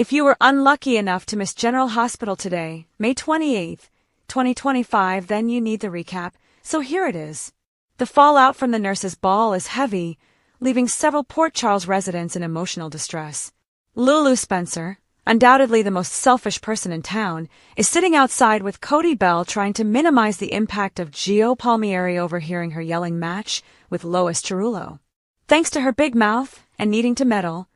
If you were unlucky enough to miss General Hospital today, May 28th, 2025, then you need the recap, so here it is. The fallout from the nurses' ball is heavy, leaving several Port Charles residents in emotional distress. Lulu Spencer, undoubtedly the most selfish person in town, is sitting outside with Cody Bell trying to minimize the impact of Gio Palmieri overhearing her yelling match with Lois Cerullo. Thanks to her big mouth and needing to meddle,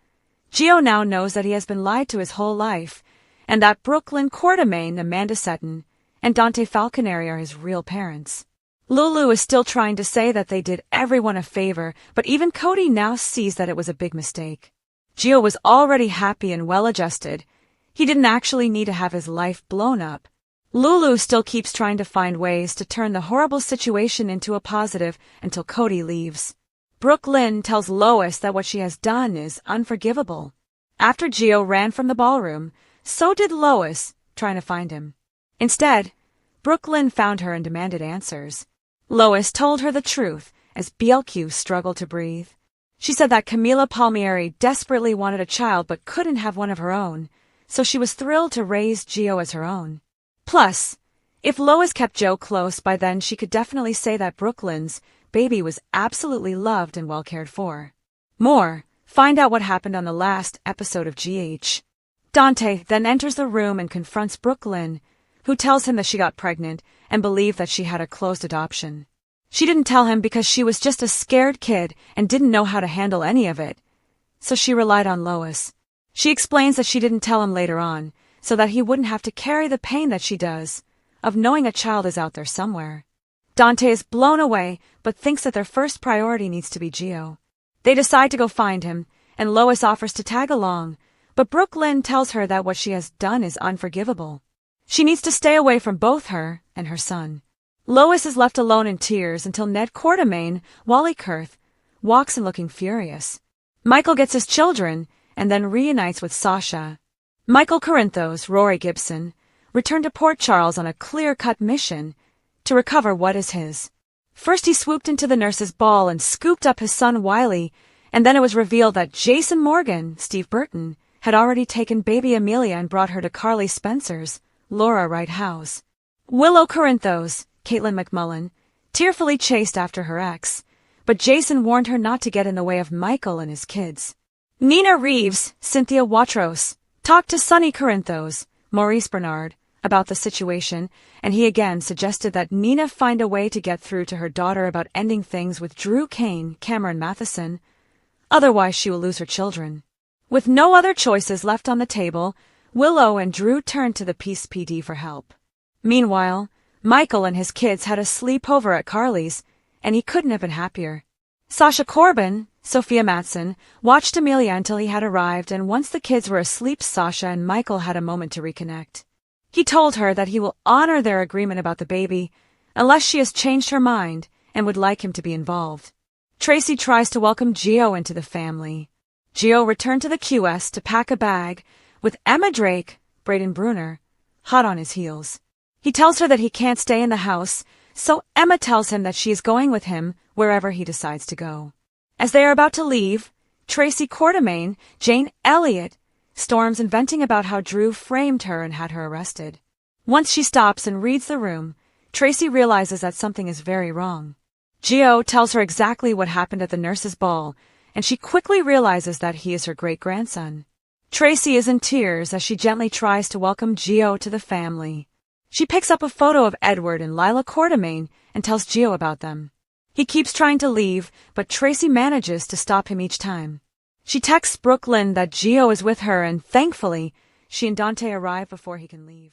Gio now knows that he has been lied to his whole life, and that Brooklyn Quartermain, Amanda Seton, and Dante Falconeri are his real parents. Lulu is still trying to say that they did everyone a favor, but even Cody now sees that it was a big mistake. Gio was already happy and well-adjusted. He didn't actually need to have his life blown up. Lulu still keeps trying to find ways to turn the horrible situation into a positive until Cody leaves. Brooklyn tells Lois that what she has done is unforgivable. After Gio ran from the ballroom, so did Lois, trying to find him. Instead, Brooklyn found her and demanded answers. Lois told her the truth as BLQ struggled to breathe. She said that Camila Palmieri desperately wanted a child but couldn't have one of her own, so she was thrilled to raise Gio as her own. Plus, if Lois kept Joe close, by then she could definitely say that Brooklyn's baby was absolutely loved and well cared for. Find out what happened on the last episode of GH. Dante then enters the room and confronts Brooklyn, who tells him that she got pregnant and believed that she had a closed adoption. She didn't tell him because she was just a scared kid and didn't know how to handle any of it, so she relied on Lois. She explains that she didn't tell him later on, so that he wouldn't have to carry the pain that she does, of knowing a child is out there somewhere. Dante is blown away, but thinks that their first priority needs to be Gio. They decide to go find him, and Lois offers to tag along, but Brooklyn tells her that what she has done is unforgivable. She needs to stay away from both her and her son. Lois is left alone in tears until Ned Quartermain, Wally Kurth, walks in looking furious. Michael gets his children, and then reunites with Sasha. Michael Corinthos, Rory Gibson, return to Port Charles on a clear-cut mission to recover what is his. First he swooped into the nurse's ball and scooped up his son Wiley, and then it was revealed that Jason Morgan, Steve Burton, had already taken baby Amelia and brought her to Carly Spencer's, Laura Wright house. Willow Corinthos, Caitlin McMullen, tearfully chased after her ex, but Jason warned her not to get in the way of Michael and his kids. Nina Reeves, Cynthia Watros, talked to Sonny Corinthos, Maurice Bernard, about the situation, and he again suggested that Nina find a way to get through to her daughter about ending things with Drew Kane, Cameron Matheson. Otherwise she will lose her children. With no other choices left on the table, Willow and Drew turned to the Peace PD for help. Meanwhile, Michael and his kids had a sleepover at Carly's, and he couldn't have been happier. Sasha Corbin, Sophia Matson, watched Amelia until he had arrived, and once the kids were asleep, Sasha and Michael had a moment to reconnect. He told her that he will honor their agreement about the baby, unless she has changed her mind and would like him to be involved. Tracy tries to welcome Gio into the family. Gio returned to the QS to pack a bag, with Emma Drake, Braden Bruner, hot on his heels. He tells her that he can't stay in the house, so Emma tells him that she is going with him wherever he decides to go. As they are about to leave, Tracy Quartermain, Jane Elliott, storms and venting about how Drew framed her and had her arrested. Once she stops and reads the room, Tracy realizes that something is very wrong. Gio tells her exactly what happened at the nurse's ball, and she quickly realizes that he is her great-grandson. Tracy is in tears as she gently tries to welcome Gio to the family. She picks up a photo of Edward and Lila Quartermain and tells Gio about them. He keeps trying to leave, but Tracy manages to stop him each time. She texts Brooklyn that Gio is with her, and thankfully, she and Dante arrive before he can leave.